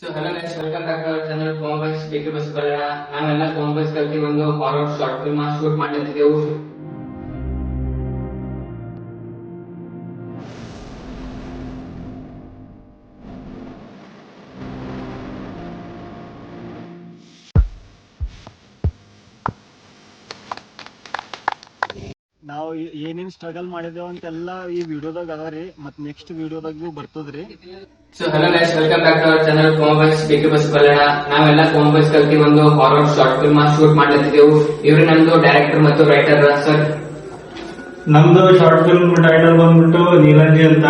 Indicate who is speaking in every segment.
Speaker 1: So hello guys, welcome back to our channel ಕೋಮಬಸ್ DK bus Kannada. ನಾವೆಲ್ಲ ಕೋಮಬಸ್ ಕಲ್ತಿ ಒಂದು ಹಾರರ್ ಶಾರ್ಟ್ ಫಿಲ್ಮ್ ಶೂಟ್ ಮಾಡ್ತಿದ್ದೆವು.
Speaker 2: ನಾವು ಏನೇನ್ ಸ್ಟ್ರಗಲ್ ಮಾಡಿದೇವ ಅಂತೆಲ್ಲ ಈ ವಿಡಿಯೋದಾಗ ಅದ ರೀ. ಮತ್ ನೆಕ್ಸ್ಟ್ ವಿಡಿಯೋದಾಗ ಬರ್ತದ್ರಿ.
Speaker 1: So hello guys, welcome back to our channel ಕೋಮಬಸ್ ಡಿಕೆ ಬಸ್ ಕನ್ನಡ. ನಾವೆಲ್ಲ ಕೋಮಬಸ್ ಕಲ್ತಿ ಒಂದು ಹಾರರ್ ಶಾರ್ಟ್ ಫಿಲ್ಮ್ ಶೂಟ್ ಮಾಡ್ತಿದ್ದೆವು. ಇವ್ರು ನಮ್ದು ಡೈರೆಕ್ಟರ್ ಮತ್ತು ರೈಟರ್ ಸರ್.
Speaker 3: ನಮ್ದು ಶಾರ್ಟ್ ಫಿಲ್ಮ್ ಟೈಟಲ್ ಬಂದ್ಬಿಟ್ಟು ನೀಲಂಜಿ ಅಂತ.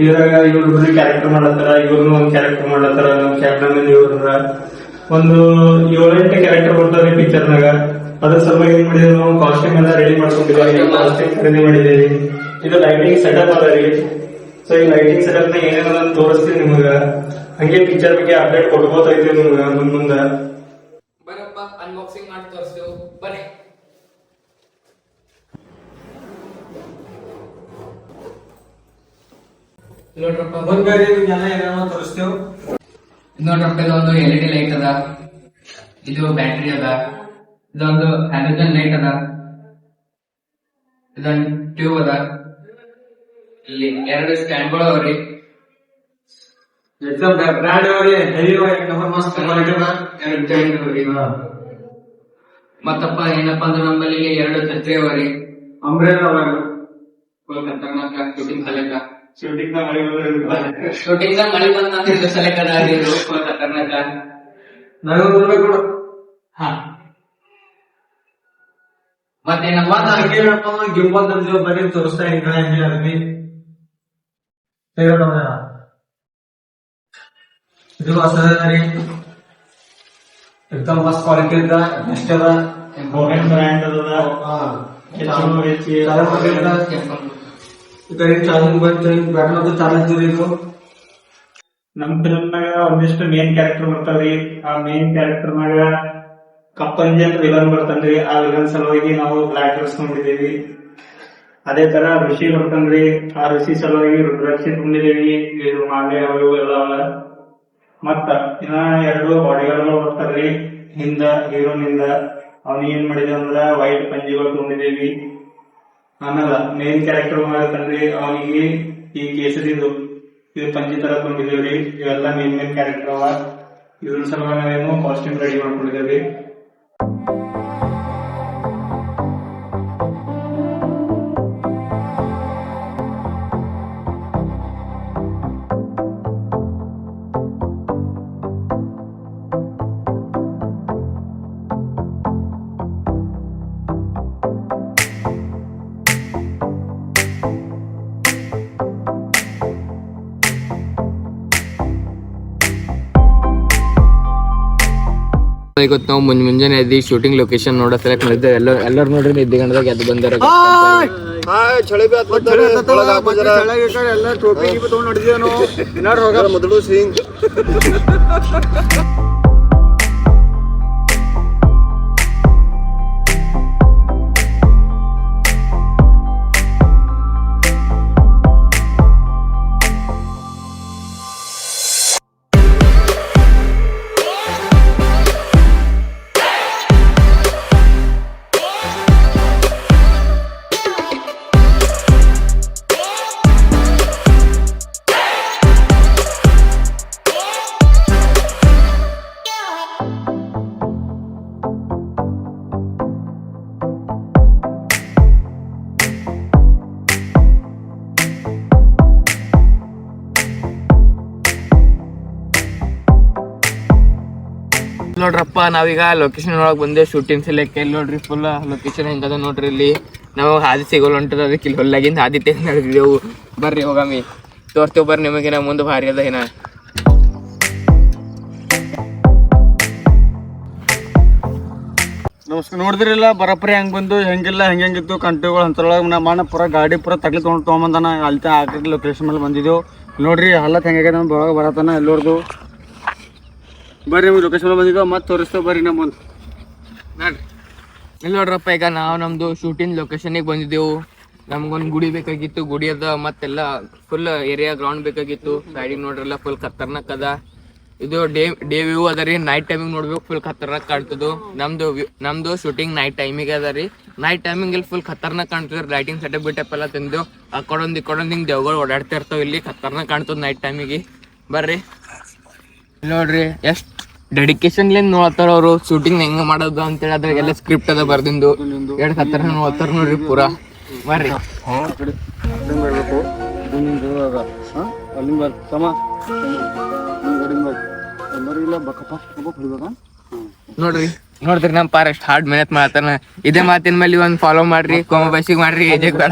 Speaker 3: ಇದ್ರಾಗ ಇವ್ರು ಕ್ಯಾರೆಕ್ಟರ್ ಮಾಡತ್ತಾರ, ಇವ್ರನ್ನ ಒಂದ್ ಕ್ಯಾರೆಕ್ಟರ್ ಮಾಡತ್ತಾರ, ನಮ್ ಕ್ಯಾಮ್ರಾಮನ್ ಇವ್ರ ಒಂದು 7-8 ಕ್ಯಾರೆಕ್ಟರ್ ಬರ್ತಾವ್ರಿ ಪಿಕ್ಚರ್ನಾಗ. ಅದ್ರ ಸಲುವಾಗಿ ಏನ್ ಮಾಡಿದ್ವಿ, ನಾವು ಕಾಸ್ಟ್ಯೂಮ್ ಎಲ್ಲ ರೆಡಿ ಮಾಡ್ಕೊಂಡಿದ್ದೀವಿ, ಕಾಸ್ಟ್ಯೂಮ್ ಖರೀದಿ ಮಾಡಿದ್ದೀವಿ. ಇದು ಲೈಟಿಂಗ್ ಸೆಟಪ್ ಅದ ರೀ. ಸೊ ಈ ಲೈಟಿಂಗ್ ಸೆಟಪ್ ನ ಏನೇನ ತೋರಿಸ್ತೀವಿ ನಿಮಗ. ಹಂಗೆ ಪಿಕ್ಚರ್ ಬಗ್ಗೆ ಅಪ್ಡೇಟ್ ಕೊಡ್ಬೋತಾ ಇದ್ದೀವಿ ನಿಮ್ಗ ಮುಂದ.
Speaker 1: ಬರಪ್ಪ ಅನ್ಬಾಕ್ಸಿಂಗ್ ಮಾಡಿ ತೋರಿಸ್ತೇವೆ ಬರ್ರಿ. ನೋಡ್ರಪ್ಪ
Speaker 3: ತೋರಿಸ್ತೇವೆ.
Speaker 1: ನೋಡ್ರಪ್ಪ, ಇದೊಂದು LED ಲೈಟ್ ಅದ, ಇದು ಬ್ಯಾಟ್ರಿ ಅದ, ಇದೊಂದು ಹ್ಯಾಲೋಜನ್ ಲೈಟ್ ಅದ, ಇದೊಂದು ಟ್ಯೂಬ್ ಅದ, ಇಲ್ಲಿ 2 ಸ್ಟ್ಯಾಂಡ್ಗಳು ಅವ್ರಿ.
Speaker 3: ಬ್ರ್ಯಾಂಡ್ ಅವ್ರಿ, ಹೆವಿ ಮಸ್ತ್ ಕ್ವಾಲಿಟಿ ಅದ.
Speaker 1: 2 ಜಾಯಿಂಟ್ ಅವ್ರಿ. ಮತ್ತಪ್ಪ ಏನಪ್ಪಾ ಅಂದ್ರೆ ನಮ್ಮಲ್ಲಿ 2 ಛತ್ರಿ ಅವರಿ.
Speaker 3: ಅಂಬ್ರೆಲಾ
Speaker 1: ಫುಲ್ ಖತರ್ನಾಕ ಶೂಟಿಂಗ್ ಸಲಕ.
Speaker 3: ಶೂಟಿಂಗ್ ನ ಮಳೆ
Speaker 1: ಶೂಟಿಂಗ್ ದಾಗ ಮಳಿ ಬಂದ ಸಲಕ ಫುಲ್ ಖತರ್ನಾಕ.
Speaker 3: ನಾವು ಬರ್ಬೇಕು.
Speaker 1: ಹಾ, ಮತ್ತೇನಪ್ಪ
Speaker 3: ಹಂಗೇನಪ್ಪ ಗಿಂಬಲ್ ತಂದಿರೋ ಬರೀ ತೋರಿಸ್ತಾ ಇದ್ದೀನಿ ಹೆಂಗೆ ಅದ್ವಿ. ಇದು ಹೊಸದರಿ, एकदम मस्त क्वालिटी ಅದ, ಬೆಸ್ಟ್ ಅದ. ಗೋವೆನ್ ಬ್ರ್ಯಾಂಡ್ ಅದ. ಚಾರ್ಜಿಂಗ್ ಬಂತು, ಬ್ಯಾಟ್ರಿ ಚಾರ್ಜ್ ಇದು. ನಮ್ ಫಿಲ್ಮ್ ನಾಗ ಒಂದಿಷ್ಟು ಮೇನ್ ಕ್ಯಾರೆಕ್ಟರ್ ಬರ್ತಾವ್ರಿ. ಆ ಮೇನ್ ಕ್ಯಾರೆಕ್ಟರ್ ನಾಗ ಕಪ್ಪಂಜಿ ಅಂತ ವಿಲನ್ ಬರ್ತಾನ್ರಿ. ಆ ವಿಲನ್ ಸಲುವಾಗಿ ನಾವು ಬ್ಲಾಕ್ ಡ್ರೆಸ್ ನೋಡಿದೀವಿ. ಅದೇ ತರ ಋಷಿ ಬರ್ತಾನ್ರಿ. ಆ ಋಷಿ ಸಲುವಾಗಿ ರುದ್ರಾಕ್ಷಿ ತುಂಬಿದೀವಿ. ಮಾಲೆ ಅವು ಎಲ್ಲ ಅವ. ಮತ್ತ ಇನ್ನ 2 ಬಾಡಿಗಾರ್ಡ್ಗಳು ಬರ್ತಾರ್ರಿ ಹಿಂದ ಹೀರೋನಿಂದ. ಅವ್ನ ಏನ್ ಮಾಡಿದ ಅಂದ್ರ ವೈಟ್ ಪಂಜಿಗಳು ತುಂಬಿದೀವಿ. ಆಮೇಲೆ ಮೇನ್ ಕ್ಯಾರೆಕ್ಟರ್ ಮಾಡ್ತಾನ್ರಿ, ಅವನಿಗೆ ಈ ಕೇಸರಿದು ಇದು ಪಂಜಿ ತರ ತುಂಬಿದೇವ್ರಿ. ಇವೆಲ್ಲ ಮೇನ್ ಕ್ಯಾರೆಕ್ಟರ್ ಅವ. ಇದ್ರ ಸಲುವಾಗಿ ನಾವೇನು ಕಾಸ್ಟ್ಯೂಮ್ ರೆಡಿ ಮಾಡ್ಕೊಂಡಿದ್ದೇವ್ರಿ.
Speaker 1: ಇವತ್ತು ನಾವು ಮುಂಜಾನೆ ಎದ್ದು ಶೂಟಿಂಗ್ ಲೊಕೇಶನ್ ನೋಡೋ ಸೆಲೆಕ್ಟ್ ಮಾಡಿದ್ದೆ. ಎಲ್ಲರೂ ನೋಡ್ರಿ ನಿದ್ದೆ ಗಂಡದಾಗ ಎದ್ದು ಬಂದಾರ. ನೋಡ್ರಪ್ಪ, ನಾವೀಗ ಲೊಕೇಶನ್ ಒಳಗೆ ಬಂದೆ. ಶೂಟಿಂಗ್ ಸೆಲೆಕ್ಟ್ ಎಲ್ಲಿ ನೋಡ್ರಿ, ಫುಲ್ ಲೊಕೇಶನ್ ಹೆಂಗದ ನೋಡ್ರಿ. ಇಲ್ಲಿ ನಾವು ಹಾದಿ ಸಿಗೋಲ್ಲ ಹೊಂಟದ, ಅದಕ್ಕೆ ಇಲ್ಲಿ ಹೊಲ್ಲಾಗಿಂದ ಹಾದಿ ತೆಗೆದು ನಡೆದಿದ್ದೆವು. ಬರ್ರಿ ಹೋಗಾಮಿ ತೋರ್ತೇವೆ ಬರ್ರಿ ನಿಮಗೇನ ಮುಂದೆ ಭಾರಿ ಅದ ಏನ.
Speaker 2: ನಮಸ್ಕಾರ. ನೋಡಿದ್ರಿಲ್ಲ ಬರಪ್ರಿ ಹೆಂಗ್ ಬಂದು ಹೆಂಗಿಲ್ಲ ಹೆಂಗಿತ್ತು ಕಂಟ್ರಿಗಳು ಅಂತರೊಳಗೆ ನಮ್ಮ ಪೂರ ಗಾಡಿ ಪೂರ ತಗ್ಲಿ ತೊಗೊಂಬಂದಾನ. ಅಲ್ಲಿ ಆಕಡೆ ಲೊಕೇಶನ್ ಮೇಲೆ ಬಂದಿದ್ದೆವು. ನೋಡ್ರಿ ಹಲ್ಲತ್ ಹೆಂಗಾಗ್ಯದ ನಮ್ಮ ಒಳಗೆ ಬರತ್ತಾನ ಎಲ್ಲೋರ್ದು. ಬರ್ರಿ ನಮ್ಗೆ ಲೊಕೇಶನ್ ಮೇಲೆ ಬಂದಿದ್ದೆವು, ಮತ್ತೆ ತೋರಿಸ್ತೇವೆ ಬರ್ರಿ ನಮ್ಮ ಮುಂದೆ.
Speaker 1: ನೋಡ್ರಿ ಇಲ್ಲಿ ನೋಡ್ರಪ್ಪ, ಈಗ ನಾವು ನಮ್ದು ಶೂಟಿಂಗ್ ಲೊಕೇಶನ್ಗೆ ಬಂದಿದ್ದೆವು. ನಮ್ಗೊಂದು ಗುಡಿ ಬೇಕಾಗಿತ್ತು. ಗುಡಿ ಅದ, ಮತ್ತೆಲ್ಲ ಫುಲ್ ಏರಿಯಾ ಗ್ರೌಂಡ್ ಬೇಕಾಗಿತ್ತು. ಸೈಡಿಗೆ ನೋಡ್ರಲ್ಲ ಫುಲ್ ಖತರ್ನಾಕ್ ಅದ. ಇದು ಡೇ ವ್ಯೂ ಅದ ರೀ. ನೈಟ್ ಟೈಮಿಂಗ್ ನೋಡ್ಬೇಕು, ಫುಲ್ ಖತರ್ನಾಕ್ ಕಾಣ್ತದ. ನಮ್ದು ಶೂಟಿಂಗ್ ನೈಟ್ ಟೈಮಿಗೆ ಅದ ರೀ. ನೈಟ್ ಟೈಮಿಂಗ್ ಇಲ್ಲಿ ಫುಲ್ ಖತರ್ನಾಕ್ ಕಾಣ್ತದ. ಲೈಟಿಂಗ್ ಸೆಟಪ್ ಬಿಟಪ್ ಎಲ್ಲ ತಂದು ಆ ಕಡೊಂದು ಹಿಂಗ್ ದೇವ್ಗಳು ಓಡಾಡ್ತಾ ಇರ್ತಾವ. ಇಲ್ಲಿ ಖತರ್ನಾಕ್ ಕಾಣ್ತದ ನೈಟ್ ಟೈಮಿಗೆ. ಬರ್ರಿ ನೋಡ್ರಿ ಎಷ್ಟು ಡೆಡಿಕೇಶನ್ ನೋಡ್ತಾರ ಅವರು ಶೂಟಿಂಗ್ ಹೆಂಗ ಮಾಡೋದು ಅಂತೇಳಿ. ಅದ್ರಾಗೆಲ್ಲ ಸ್ಕ್ರಿಪ್ಟ್ ಅದ ಬರ್ದಿಂದು ಎರಡು ಖತರ್ನಾಕ್ ನೋಡ್ತಾರ ನೋಡ್ರಿ ಪೂರಾ. ಬರ್ರಿ
Speaker 2: ಬರ್ಬೇಕು ಅಲ್ಲಿಂದ ಬರ್ತಮ್ಮ
Speaker 1: ನೋಡ್ರಿ ನಮ್ ಪಾರ ಎಷ್ಟು ಹಾರ್ಡ್ ಮೆಹನತ್ ಮಾಡ್ತಾನ. ಇದೇ ಮಾತಿನ ಮೇಲೆ ಒಂದ್ ಫಾಲೋ ಮಾಡ್ರಿ, ಕೋಮ ಬಸ್ಸಿಗೆ ಮಾಡ್ರಿ, ಏಜೆಗ್ ಬೇಡ.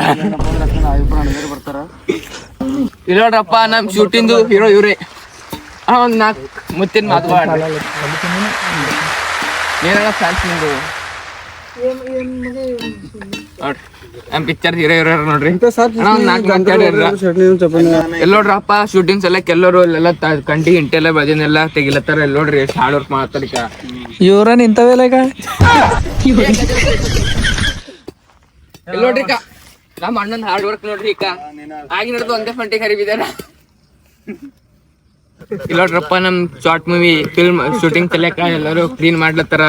Speaker 1: ಇಲ್ಲ ನೋಡ್ರಪ್ಪ ನಮ್ ಶೂಟಿಂದು ಹೀರೋ ಇವ್ರೆ. ಒಂದ್ 4 ಮುತ್ತಿನ ಮಾತು ಏನಾಗ ಫ್ಯಾನ್ಸ್ ನಿಂದು ನೋಡ್ರಿ. ನಮ್ ಪಿಕ್ಚರ್ ಹೀರೋ ನೋಡ್ರಿ. ಎಲ್ಲ ನೋಡ್ರಪ್ಪ ಶೂಟಿಂಗ್ಸ್ ಎಲ್ಲ ಕೆಲವರು ಎಲ್ಲ ಕಂಟಿ ಇಂಟೆಲ್ಲ ಬದಿನೆಲ್ಲ ತೆಗಿಲತ್ತಾರ. ಎಲ್ಲ ನೋಡ್ರಿ ಎಷ್ಟು ಹಾರ್ಡ್ ವರ್ಕ್ ಮಾಡ್ತಾರ.
Speaker 4: ಇವ್ರನ್ ಇಂಥವೆಲ್ಲ ಈಗ
Speaker 1: ಎಲ್ಲ ನೋಡ್ರಿ ನಮ್ಮ ಅಣ್ಣನ್ ಹಾರ್ಡ್ ವರ್ಕ್ ನೋಡ್ರಿ. ಆಗಿ ನೋಡ್ದು ಒಂದೇ ಫಂಟಿಗೆ ಹರಿಬಿದಾರ. ಇಲ್ಲ ನೋಡ್ರಪ್ಪ ನಮ್ ಶಾರ್ಟ್ ಮೂವಿ ಫಿಲ್ಮ್ ಶೂಟಿಂಗ್ ಕಲಿಯಕ ಎಲ್ಲರೂ ಕ್ಲೀನ್ ಮಾಡ್ಲತ್ತಾರ.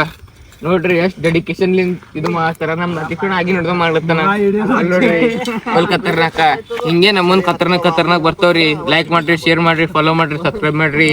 Speaker 1: ನೋಡ್ರಿ ಎಷ್ಟ್ ಡೆಡಿಕೇಶನ್ ಇದು ಮಾಡ್ತಾರ. ನಮ್ ನಟಿಕಣ ಆಗಿ ನೋಡ್ದ ಮಾಡ್ಲತ್ತಾನ. ಅಲ್ಲಿ ನೋಡ್ರಿ ಫುಲ್ ಖತರ್ನಾಕ. ಹಿಂಗೆ ನಮ್ಮನ್ ಖತರ್ನಾಕ್ ಬರ್ತಾವ್ರಿ. ಲೈಕ್ ಮಾಡ್ರಿ, ಶೇರ್ ಮಾಡ್ರಿ, ಫಾಲೋ ಮಾಡ್ರಿ, ಸಬ್ಸ್ಕ್ರೈಬ್ ಮಾಡ್ರಿ.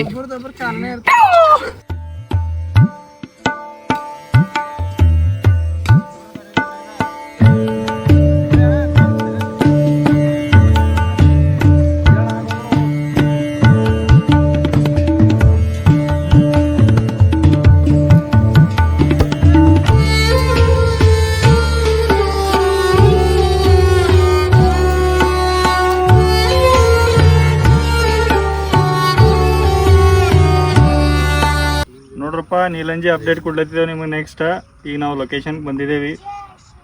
Speaker 3: ನೋಡ್ರಪ್ಪ ನೀಲಂಜಿ ಅಪ್ಡೇಟ್ ಕೊಡ್ಲತ್ತಿದ್ದೇವೆ ನಿಮಗೆ. ನೆಕ್ಸ್ಟ್ ಈಗ ನಾವು ಲೊಕೇಶನ್ಗೆ ಬಂದಿದ್ದೇವೆ.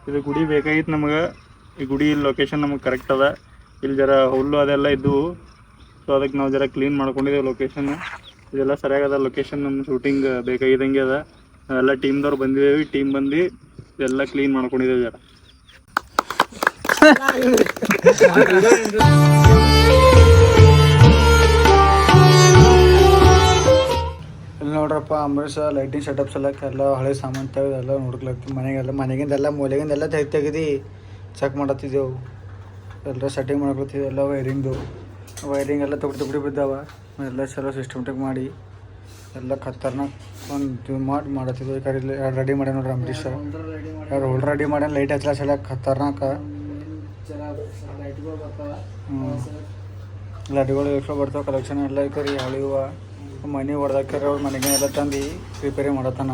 Speaker 3: ಇದು ಗುಡಿ ಬೇಕಾಗಿತ್ತು ನಮಗೆ. ಈ ಗುಡಿ ಲೊಕೇಶನ್ ನಮಗೆ ಕರೆಕ್ಟ್ ಅದ. ಇಲ್ಲಿ ಜರ ಹುಲ್ಲು ಅದೆಲ್ಲ ಇದ್ದು, ಸೊ ಅದಕ್ಕೆ ನಾವು ಜರ ಕ್ಲೀನ್ ಮಾಡ್ಕೊಂಡಿದ್ದೇವೆ ಲೊಕೇಶನ್. ಇದೆಲ್ಲ ಸರಿಯಾಗದ ಲೊಕೇಶನ್. ನಮ್ಮ ಶೂಟಿಂಗ್ ಬೇಕಾಗಿದ್ದಂಗೆ ಅದ. ನಾವೆಲ್ಲ ಟೀಮ್ದವ್ರು ಬಂದಿದ್ದೇವೆ. ಟೀಮ್ ಬಂದು ಎಲ್ಲ ಕ್ಲೀನ್ ಮಾಡ್ಕೊಂಡಿದ್ದೇವೆ ಜರ.
Speaker 2: ಇಲ್ಲಿ ನೋಡ್ರಪ್ಪ ಅಂಬರೀಷ್ ಲೈಟಿಂಗ್ ಸೆಟಪ್ಸ್ ಎಲ್ಲ ಹಳೆ ಸಾಮಾನು ತೆಗೆದು ಎಲ್ಲ ನೋಡ್ಕೊಳತ್ತೀವಿ. ಮನೆಗಿಂದೆಲ್ಲ ಮೂಲೆಗಿಂದೆಲ್ಲ ತೆಗ್ದು ಚೆಕ್ ಮಾಡತ್ತಿದ್ದೆವು. ಎಲ್ಲ ಸೆಟ್ಟಿಂಗ್ ಮಾಡ್ಕೊತೀವಿ. ಎಲ್ಲ ವೈರಿಂಗ್ ಎಲ್ಲ ತುಗಡಿ ಬಿದ್ದಾವ. ಎಲ್ಲ ಚಲೋ ಸಿಸ್ಟಮೆಟಿಕ್ ಮಾಡಿ ಎಲ್ಲ ಖತರ್ನಾಕ್ ಒಂದು ಮಾಡತ್ತಿದ್ದೆವು. ಈ ಕಡೆ ಎರಡು ರೆಡಿ ಮಾಡ್ಯಾನ ನೋಡ್ರಿ ಅಂಬರೀಷ್. ಎರಡು ಹೋಲ್ಡ್ ರೆಡಿ ಮಾಡ್ಯಾನ. ಲೈಟ್ ಹಚ್ಚಲ ಸಲ ಖತರ್ನಾಕ ಲೈಟ್ಗಳು ಎಷ್ಟು ಬರ್ತಾವೆ. ಕಲೆಕ್ಷನ್ ಎಲ್ಲ ಈ ಕಡೆ ಹಳಿವ ಮನೆ ಹೊಡೆದಾಕ್ಯಾರ. ಅವ್ರ ಮನೆಗೆ ಎಲ್ಲ ತಂದು ರಿಪೇರಿ ಮಾಡತ್ತಾನ.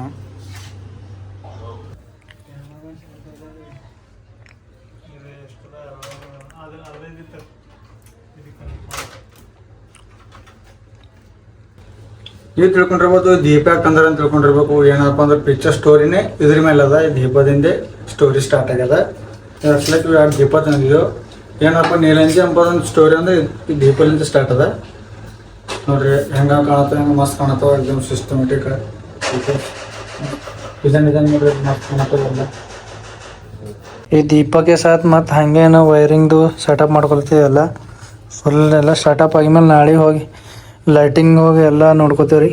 Speaker 2: ನೀವು ತಿಳ್ಕೊಂಡಿರ್ಬೋದು ದೀಪ ಯಾಕಂದ್ರೆ ಅಂತ ತಿಳ್ಕೊಂಡಿರ್ಬೇಕು. ಏನಪ್ಪ ಅಂದ್ರೆ ಪಿಕ್ಚರ್ ಸ್ಟೋರಿನೇ ಇದ್ರ ಮೇಲೆ ಅದ. ಈ ದೀಪದಿಂದ ಸ್ಟೋರಿ ಸ್ಟಾರ್ಟ್ ಆಗ್ಯದ. ಅಸಲಕ್ಕೆ ಎರಡು ದೀಪ ತಂದಿದ್ದೆವು. ಏನಪ್ಪ ನೀಲಂಜಿ ಅಂಬೋದೊಂದು ಸ್ಟೋರಿ ಅಂದ್ರೆ ಈ ದೀಪದಿಂದ ಸ್ಟಾರ್ಟ್ ಅದ. ನೋಡ್ರಿ ಹೆಂಗ ಕಾಣತ್ತ, ಹೆಂಗ ಮಸ್ತ್ ಕಾಣತ್ತವ. ಎಕ್ದಮ್ ಸಿಸ್ಟಮೆಟಿಕ್ ಡಿಸೈನ್ ನೋಡ್ರಿ ಮಸ್ತ್ ಕಾಣತ್ತವೆಲ್ಲ.
Speaker 4: ಈ ದೀಪಕ್ಕೆ ಸಾತ್ ಮತ್ತು ಹಾಗೆ ನಾವು ವೈರಿಂಗ್ದು ಸೆಟಪ್ ಮಾಡ್ಕೊಳ್ತೀವಲ್ಲ. ಫುಲ್ ಎಲ್ಲ ಸ್ಟಾರ್ಟಪ್ ಆಗಿದ್ಮೇಲೆ ನಾಳೆ ಹೋಗಿ ಲೈಟಿಂಗ್ ಹೋಗಿ ಎಲ್ಲ ನೋಡ್ಕೋತೀವಿ ರೀ.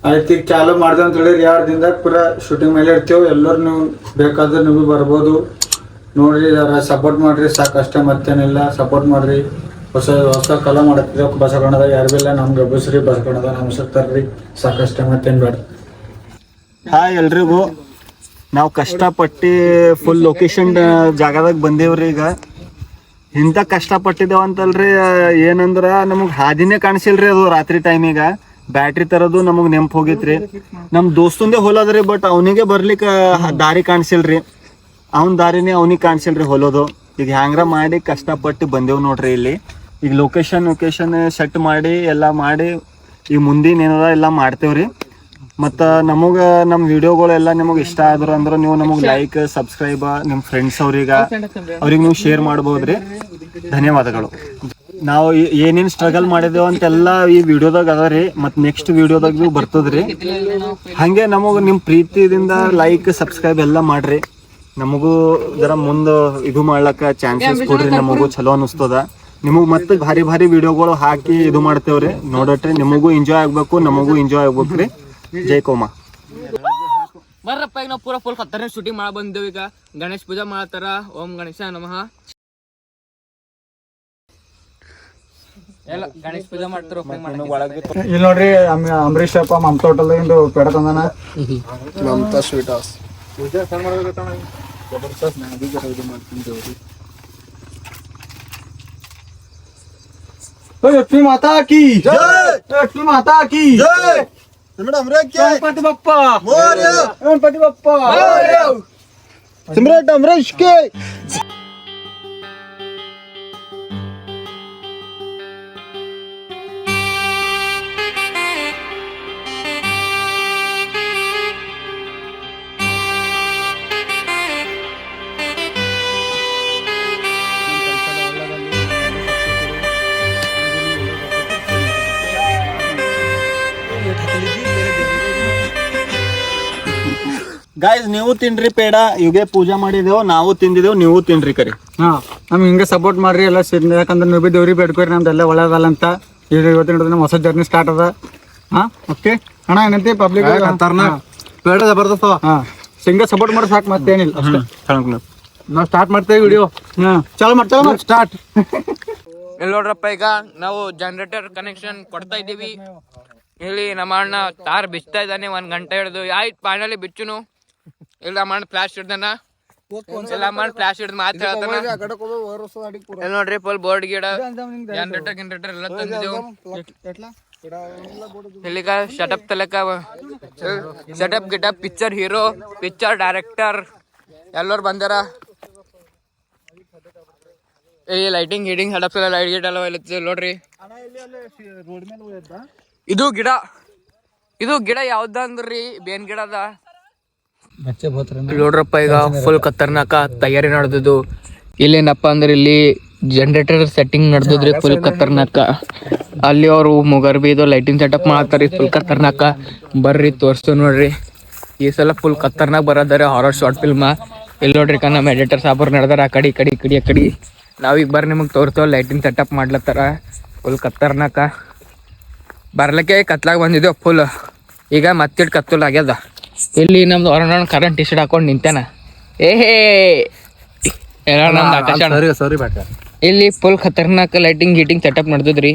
Speaker 2: ಆಯ್ತು ಈಗ ಚಾಲು ಮಾಡ್ದೆ ಅಂತ ಹೇಳಿರಿ. 2 ದಿನದಾಗ ಪೂರಾ ಶೂಟಿಂಗ್ ಮೇಲೆ ಇರ್ತೀವಿ. ಎಲ್ಲರೂ ನೀವು ಬೇಕಾದ್ರೆ ನೀವು ಬರ್ಬೋದು. ನೋಡ್ರಿ ಸಪೋರ್ಟ್ ಮಾಡ್ರಿ ಸಾಕಷ್ಟೇ, ಮತ್ತೇನಿಲ್ಲ. ಸಪೋರ್ಟ್ ಮಾಡ್ರಿ. ಹೊಸ ಕಲಾ ಮಾಡತ್ತಿದ್ದೆ ಬಸವಣ್ಣದಾಗ. ಯಾರು ಬಿಲ್ಲ ನಮ್ಗೆ ಎಬ್ಬಸ್ರಿ ಬಸವಣ್ಣದಾಗ ನಮಸ್ಕಾರ್ರಿ ಸಾಕಷ್ಟೇ, ಮತ್ತೇನು ಬೇಡ.
Speaker 3: ಹಾಯ್ ಎಲ್ರಿಗೂ. ನಾವು ಕಷ್ಟಪಟ್ಟು ಫುಲ್ ಲೊಕೇಶನ್ ಜಾಗದಾಗ ಬಂದೇವ್ರಿ. ಈಗ ಇಂಥ ಕಷ್ಟಪಟ್ಟಿದ್ದೇವೆ ಅಂತಲ್ರಿ. ಏನಂದ್ರೆ ನಮಗೆ ಹಾದಿನೇ ಕಾಣಿಸಿಲ್ರಿ. ಅದು ರಾತ್ರಿ ಟೈಮಿಗೆ ಬ್ಯಾಟ್ರಿ ತರೋದು ನಮಗೆ ನೆಂಪು ಹೋಗಿತ್ರಿ. ನಮ್ಮ ದೋಸ್ತಂದೇ ಹೊಲದ್ರಿ, ಬಟ್ ಅವನಿಗೆ ಬರ್ಲಿಕ್ಕೆ ದಾರಿ ಕಾಣಿಸಿಲ್ರಿ. ಅವನ ದಾರಿನೇ ಅವನಿಗೆ ಕಾಣಿಸಿಲ್ರಿ ಹೊಲೋದು. ಈಗ ಹ್ಯಾಂಗ್ರ ಮಾಡಿ ಕಷ್ಟಪಟ್ಟು ಬಂದೇವು ನೋಡ್ರಿ. ಇಲ್ಲಿ ಈಗ ಲೊಕೇಶನ್ ಸೆಟ್ ಮಾಡಿ ಎಲ್ಲ ಮಾಡಿ ಈಗ ಮುಂದಿನ ಏನದ ಎಲ್ಲ ಮಾಡ್ತೇವ್ರಿ. ಮತ್ತು ನಮಗೆ ನಮ್ಮ ವಿಡಿಯೋಗಳೆಲ್ಲ ನಿಮಗೆ ಇಷ್ಟ ಆದ್ರು ಅಂದ್ರೆ ನೀವು ನಮಗೆ ಲೈಕ್ ಸಬ್ಸ್ಕ್ರೈಬ್ ನಿಮ್ಮ ಫ್ರೆಂಡ್ಸ್ ಅವ್ರಿಗೆ ನೀವು ಶೇರ್ ಮಾಡ್ಬೋದ್ರಿ. ಧನ್ಯವಾದಗಳು. ನಾವು ಏನೇನು ಸ್ಟ್ರಗಲ್ ಮಾಡಿದೇವು ಅಂತೆಲ್ಲ ಈ ವಿಡಿಯೋದಾಗ ಅದ ರೀ. ಮತ್ತು ನೆಕ್ಸ್ಟ್ ವಿಡಿಯೋದಾಗ ಭೀ ಬರ್ತದ್ರಿ. ಹಾಗೆ ನಮಗೆ ನಿಮ್ಮ ಪ್ರೀತಿದಿಂದ ಲೈಕ್ ಸಬ್ಸ್ಕ್ರೈಬ್ ಎಲ್ಲ ಮಾಡ್ರಿ. ನಮಗೂ ಜರ ಮುಂದೆ ಇದು ಮಾಡ್ಲಕ್ಕ ಚಾನ್ಸಸ್ ಕೊಡ್ರಿ. ನಮಗೂ ಚಲೋ ಅನಿಸ್ತದ.
Speaker 5: ನಿಮಗೆ ಮತ್ತೆ ಭಾರಿ ಭಾರಿ ವಿಡಿಯೋಗಳು ಹಾಕಿ ಇದು ಮಾಡ್ತೇವ್ರಿ. ನೋಡಟ್ರಿ ನಿಮಗೂ ಎಂಜಾಯ್ ಆಗ್ಬೇಕು, ನಮಗೂ ಎಂಜಾಯ್ ಆಗ್ಬೇಕ್ರಿ. ಜೈ ಕೋಮ.
Speaker 1: ಬರ್ರಪ್ಪ ಈಗ ನಾವು ಫುಲ್ ಖತರ್ನ ಶೂಟಿಂಗ್ ಮಾಡಿ ಬಂದೇವು. ಈಗ ಗಣೇಶ್ ಪೂಜಾ ಮಾಡತ್ತಾರ. ಓಂ ಗಣೇಶ ನಮಃ. ಎಲ್ಲ ಗಣೇಶ್ ಪೂಜಾ ಮಾಡ್ತಾರ.
Speaker 2: ಇಲ್ಲಿ ನೋಡ್ರಿ ಅಂಬರೀಶ್ ಅಪ್ಪ ಮಮತಾ ಹೋಟೆಲ್ದಾಗಿಂದು ಪೇಡ ತಂದಾನ.
Speaker 5: Mamata sweet house.
Speaker 2: ಲಕ್ಷ್ಮೀ ಮಾತಾ ಕಿ ಜೈ, ಲಕ್ಷ್ಮೀ ಮಾತಾ ಕಿ ಜೈ. ಗಣಪತಿ ಬಪ್ಪ ಮೋರ್ಯ, ಗಣಪತಿ ಬಪ್ಪ ಮೋರ್ಯ.
Speaker 5: ಸಿಮ್ರಟ್ ಅಮರೇಶ್ ಕೆ. ಗಾಯ್ಸ್ ನೀವು ತಿನ್ರಿ ಪೇಡ. ಇವಾಗೆ ಪೂಜಾ ಮಾಡಿದೇವು, ನಾವು ತಿಂದಿದ್ದೇವು, ನೀವು ತಿನ್ರಿ ಕರಿ.
Speaker 2: ಹಾ ನಮ್ಗೆ ಹಿಂಗೆ ಸಪೋರ್ಟ್ ಮಾಡ್ರಿ ಎಲ್ಲ ಸೇರಿ. ಯಾಕಂದ್ರೆ ನೀವು ಬಿ ದೇವ್ರಿಗೆ ಬೇಡ್ಕೊರಿ, ನಮ್ದೆಲ್ಲ ಒಳ್ಳೇದಲ್ಲ ಅಂತ. ಇವತ್ತಿನ ನಮ್ಮ ಹೊಸ ಜರ್ನಿ ಸ್ಟಾರ್ಟ್ ಅದ. ಹಾ ಓಕೆ ಅಣ್ಣ, ಏನಂತಿ ಪಬ್ಲಿಕ್
Speaker 5: ಪೇಡ ಜಬರ್ದಸ್ತ್.
Speaker 2: ಹಾ ಹಿಂಗೆ ಸಪೋರ್ಟ್ ಮಾಡಿ ಸಾಕು, ಮತ್ತೇನಿಲ್ಲ ಅಷ್ಟೇ.
Speaker 5: ನಾವು ಸ್ಟಾರ್ಟ್ ಮಾಡ್ತೇವೆ ವಿಡಿಯೋ.
Speaker 2: ಹಾ ಚಲೋ ಮಾಡ್ತೇವೆ
Speaker 5: ಸ್ಟಾರ್ಟ್.
Speaker 1: ಇಲ್ಲಿ ನೋಡ್ರಪ್ಪ, ಈಗ ನಾವು ಜನರೇಟರ್ ಕನೆಕ್ಷನ್ ಕೊಡ್ತಾ ಇದ್ದೀವಿ. ಇಲ್ಲಿ ನಮ್ಮ ಅಣ್ಣ ತಾರ್ ಬಿಚ್ತಾ ಇದ್ದಾನೆ 1 ಗಂಟೆ ಹಿಡಿದು. ಆಯ್ತು ಫೈನಲಿ ಬಿಚ್ಚುನು. ಇಲ್ಲ ನಮ್ಮ ಅಣ್ಣ ಫ್ಲಾಶ್ ಹಿಡ್ದಾನ. ಇಲ್ಲ ನಮ್ಮ ಅಣ್ಣ ಫ್ಲಾಶ್ ಹಿಡ್ದು ಮಾತು ಹೇಳ್ತಾನ. ಇಲ್ಲಿ ನೋಡ್ರಿ ಫುಲ್ ಬೋರ್ಡ್ ಗಿಡ, ಜನರೇಟರ್ ಎಲ್ಲ ತಂದಿದ್ದೆವು. ಇಲ್ಲಿಗ ಶಟಪ್ ತಲಕ ಶಟಪ್ ಗಿಟಪ್ ಪಿಕ್ಚರ್ ಹೀರೋ, ಪಿಕ್ಚರ್ ಡೈರೆಕ್ಟರ್ ಎಲ್ಲರೂ ಬಂದಾರ. ಈ ಲೈಟಿಂಗ್ ಗೀಟಿಂಗ್ ಸೆಟಪ್ ಎಲ್ಲ ಲೈಟ್ ಗಿಟ್ ಎಲ್ಲ ನೋಡ್ರಿ. ಇದು ಗಿಡ ಯಾವ್ದಂದ್ರಿ ಬೇನ್ ಗಿಡ ಅದ ನೋಡ್ರಪ್ಪ. ಈಗ ಫುಲ್ ಖತರ್ನಾಕ ತಯಾರಿ ನಡೆದದು. ಇಲ್ಲೇನಪ್ಪ ಅಂದ್ರೆ ಇಲ್ಲಿ ಜನರೇಟರ್ ಸೆಟ್ಟಿಂಗ್ ನಡೆದಿದ್ರಿ ಫುಲ್ ಖತರ್ನಾಕ. ಅಲ್ಲಿ ಅವರು ಮುಗರ್ಬಿ ಇದು ಲೈಟಿಂಗ್ ಸೆಟಪ್ ಮಾಡತ್ತಾರಿ ಫುಲ್ ಖತರ್ನಾಕ. ಬರ್ರಿ ತೋರ್ಸ್ತು ನೋಡ್ರಿ. ಈ ಸಲ ಫುಲ್ ಖತರ್ನಾಕ್ ಬರದಾರೆ ಹಾರರ್ ಶಾರ್ಟ್ ಫಿಲ್ಮ್. ಇಲ್ಲಿ ನೋಡ್ರಿ ನಮ್ಮ ಎಡಿಟರ್ ಸಾಬರ್ ನಡೆದಾರ. ಆ ಕಡೆ ನಾವೀಗ ಬರ್ರಿ ನಿಮಗೆ ತೋರ್ತೇವ. ಲೈಟಿಂಗ್ ಸೆಟಪ್ ಮಾಡ್ಲತ್ತಾರ ಫುಲ್ ಖತರ್ನಾಕ. ಬರ್ಲಿಕ್ಕೆ ಕತ್ಲಾಗ ಬಂದಿದ್ದೇವೆ ಫುಲ್. ಈಗ ಮತ್ತಿಟ್ಟು ಕತ್ತಲ್ ಆಗ್ಯದ. ಇಲ್ಲಿ ನಮ್ದು ಹೊರನ ಕರೆಂಟ್ ಟಿ ಶರ್ಟ್ ಹಾಕೊಂಡು ನಿಂತೇನ. ನಮ್ದು ಆಕಾಶ. ಇಲ್ಲಿ ಫುಲ್ ಖತರ್ನಾಕ್ ಲೈಟಿಂಗ್ ಗೀಟಿಂಗ್ ಸೆಟಪ್ ನಡೆದಿದ್ರಿ.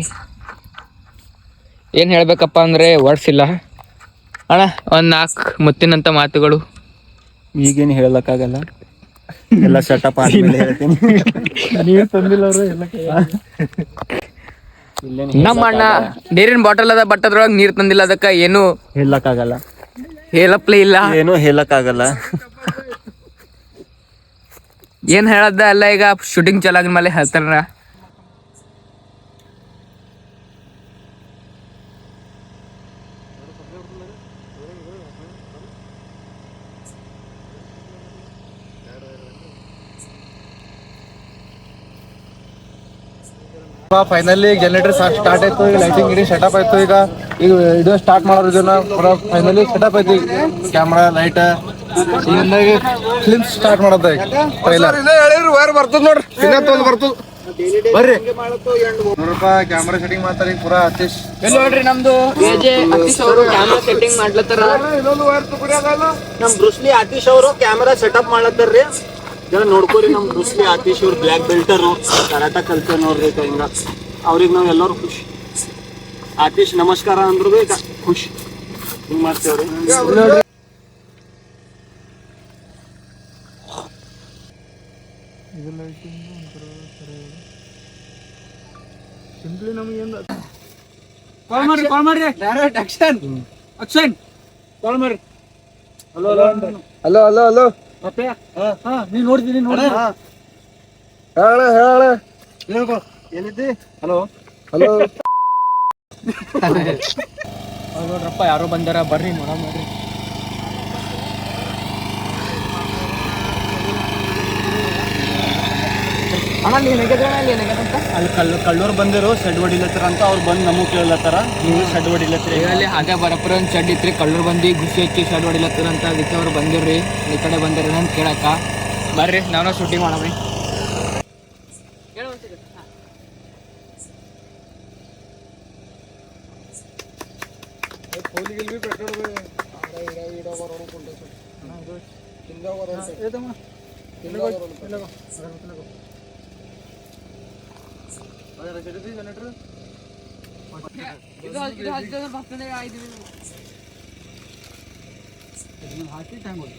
Speaker 1: ಏನ್ ಹೇಳ್ಬೇಕಪ್ಪ ಅಂದ್ರೆ ವರ್ಡ್ಸ್ ಇಲ್ಲ ಅಣ್ಣ. 4 ಮುತ್ತಿನಂತ ಮಾತುಗಳು
Speaker 5: ಈಗೇನು ಹೇಳಕ್ಕಾಗಲ್ಲ, ಎಲ್ಲ ಸೆಟಪ್ ಆದ್ಮೇಲೆ ಹೇಳ್ತೀನಿ.
Speaker 2: ನೀರು ತಂದಿಲ್ಲ ಅವರು ಎಲ್ಲ.
Speaker 1: ನಮ್ಮ ಅಣ್ಣ ನೀರಿನ ಬಾಟಲ್ ಅದ, ಬಟ್ ಅದ್ರೊಳಗೆ ನೀರ್ ತಂದಿಲ್ಲ. ಅದಕ್ಕ ಏನು
Speaker 5: ಹೇಳಕ್ಕಾಗಲ್ಲ,
Speaker 1: ಹೇಳಪ್ಲೇ ಇಲ್ಲ,
Speaker 5: ಏನು ಹೇಳಕ್ಕಾಗಲ್ಲ.
Speaker 1: ಏನ್ ಹೇಳದ ಅಲ್ಲ. ಈಗ ಶೂಟಿಂಗ್ ಚಲಾಗಿನ ಮೇಲೆ ಹೇಳ್ತಾರ.
Speaker 5: ಫೈನಲಿ ಜನರೇಟರ್ ಸ್ಟಾರ್ಟ್ ಆಯ್ತು. ಈಗ ಲೈಟಿಂಗ್ ಗಿಟಿಂಗ್ ಸೆಟಪ್ ಆಯ್ತು. ಈಗ ವಿಡಿಯೋ ಸ್ಟಾರ್ಟ್ ಮಾಡೋರು ಜನ ಫೈನಲಿ ಸೆಟಪ್ ಆಯ್ತು. ಕ್ಯಾಮ್ರಾ ಲೈಟ್ ಫಿಲ್ಮ್ ಸ್ಟಾರ್ಟ್ ಮಾಡೋದ. ಬರ್ತದ ನೋಡ್ರಿ, ಬರ್ತದ ಬರ್ರಿ ನೋಡ್ರಪ್ಪ. ಕ್ಯಾಮ್ರಾ ಸೆಟ್ಟಿಂಗ್ ಮಾಡ್ತಾರೆ ಈಗ ಪೂರಾ ಅತೀಶ್.
Speaker 1: ನೋಡ್ರಿ ನಮ್ದು ಅತೀಶ್ ಅವರು ಕ್ಯಾಮ್ರಾ ಸೆಟ್ಟಿಂಗ್ ಮಾಡ್ಲತ್ತಾರ.
Speaker 5: ನಮ್ ಬ್ರೂಸ್ಲಿ ಆತೀಶ್ ಅವರು ಕ್ಯಾಮ್ರಾ ಸೆಟಪ್ ಮಾಡ್ಲತ್ತಾರ್ರಿ. ಜನ ನೋಡ್ಕೋರಿ. ನಮ್ ಬ್ರೂಸ್ಲಿ ಆತೀಶ್ ಅವ್ರು ಬ್ಲ್ಯಾಕ್ ಬೆಲ್ಟರು, ಕರಾಟ ಕಲ್ತ ನೋಡ್ರಿ. ಹಿಂಗ ಅವ್ರಿಗೆ ನಾವ್ ಎಲ್ಲರೂ ಖುಷಿ. ಆತೀಶ್ ನಮಸ್ಕಾರ ಅಂದ್ರು ಈಗ ಖುಷಿ. ಹಿಂಗ್ ಮಾಡ್ತೇವ್ರಿ.
Speaker 2: ಕಾಲ್ ಮಾಡ್ರಿ ಡೈರೆಕ್ಟ್ ಆಕ್ಷನ್ ಕಾಲ್ ಮಾಡ್ರಿ.
Speaker 5: ಹಲೋ
Speaker 2: ನೀವ್ ನೋಡ್ತೀನಿ ನೋಡಿ.
Speaker 5: ಹೇಳ
Speaker 2: ಏನಿದ್ದಿ? ಹಲೋ
Speaker 1: ನೋಡ್ರಪ್ಪ ಯಾರೋ ಬಂದಾರ. ಬರ್ರಿ ನೋಡ ನೋಡ್ರಿ. ಅಣ್ಣ
Speaker 2: ಅಲ್ಲಿ ಕಳ್ಳೂರ್ ಬಂದಿರೋ ಶೆಡ್ ಹೊಡಿಲತ್ತಾರ ಅಂತ ಅವ್ರು ಬಂದು ನಮಗ್ ಕೇಳಲತ್ತಾರ. ನೀವು ಶೆಡ್ ಹೊಡಿಲತ್ತೀರಿ.
Speaker 1: ಈಗ ಅಲ್ಲಿ ಹಾಗೆ ಬರಪ್ರ ಒಂದು ಶೆಡ್ ಇತ್ರಿ. ಕಳ್ಳರು ಬಂದು ಗುಸಿ ಹಚ್ಚಿ ಶೆಡ್ ಹೊಡಿಲತ್ತಾರ ಅಂತ. ಅದಕ್ಕೆ ಅವ್ರು ಬಂದಿರ್ರಿ. ಈ ಕಡೆ ಬಂದಿರಿ ಅಂತ ಕೇಳಕ್ಕ. ಬರ್ರಿ ನಾವು ಶೂಟಿಂಗ್ ಮಾಡಮ್ರಿ.
Speaker 2: ಹಾಕಿ ಟೈಮ್ ಹೋಗಿ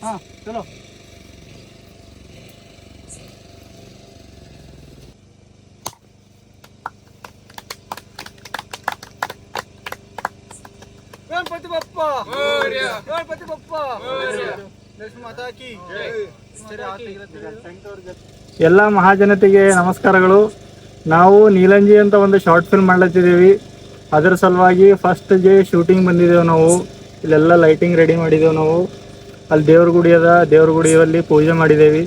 Speaker 2: ಹಾಂ ಚಲೋ गणपति बप्पा गणपति बप्पा लक्ष्मी माता की
Speaker 4: ಎಲ್ಲ ಮಹಾಜನತೆಗೆ ನಮಸ್ಕಾರಗಳು. ನಾವು ನೀಲಂಜಿ ಅಂತ ಒಂದು ಶಾರ್ಟ್ ಫಿಲ್ಮ್ ಮಾಡ್ಲತ್ತಿದ್ದೀವಿ. ಅದರ ಸಲುವಾಗಿ ಫಸ್ಟ್ಗೆ ಶೂಟಿಂಗ್ ಬಂದಿದ್ದೇವೆ ನಾವು. ಇಲ್ಲೆಲ್ಲ ಲೈಟಿಂಗ್ ರೆಡಿ ಮಾಡಿದ್ದೇವೆ ನಾವು. ಅಲ್ಲಿ ದೇವ್ರ ಗುಡಿ ಅದ, ದೇವ್ರ ಗುಡಿಯಲ್ಲಿ ಪೂಜೆ ಮಾಡಿದ್ದೇವೆ.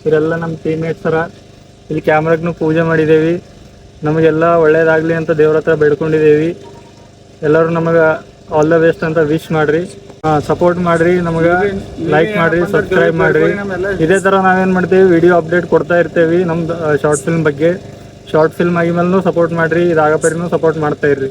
Speaker 4: ಇವರೆಲ್ಲ ನಮ್ಮ ಟೀಮ್ಮೇಟ್ಸ್ ಅರ. ಇಲ್ಲಿ ಕ್ಯಾಮ್ರಾಗ್ನು ಪೂಜೆ ಮಾಡಿದ್ದೇವೆ. ನಮಗೆಲ್ಲ ಒಳ್ಳೇದಾಗಲಿ ಅಂತ ದೇವ್ರ ಹತ್ರ ಬೇಡ್ಕೊಂಡಿದ್ದೇವೆ. ಎಲ್ಲರೂ ನಮಗೆ ಆಲ್ ದ ಬೆಸ್ಟ್ ಅಂತ ವಿಶ್ ಮಾಡಿರಿ. ಸಪೋರ್ಟ್ ಮಾಡಿರಿ, ನಮಗೆ ಲೈಕ್ ಮಾಡಿರಿ, ಸಬ್ಸ್ಕ್ರೈಬ್ ಮಾಡಿರಿ. ಇದೇ ಥರ ನಾವೇನು ಮಾಡ್ತೀವಿ, ವಿಡಿಯೋ ಅಪ್ಡೇಟ್ ಕೊಡ್ತಾ ಇರ್ತೇವೆ ನಮ್ದು ಶಾರ್ಟ್ ಫಿಲ್ಮ್ ಬಗ್ಗೆ. ಶಾರ್ಟ್ ಫಿಲ್ಮ್ ಆಗಿದ್ಮೇಲೂ ಸಪೋರ್ಟ್ ಮಾಡಿರಿ, ಇದಾಗಪರಿನೂ ಸಪೋರ್ಟ್ ಮಾಡ್ತಾ ಇರ್ರಿ.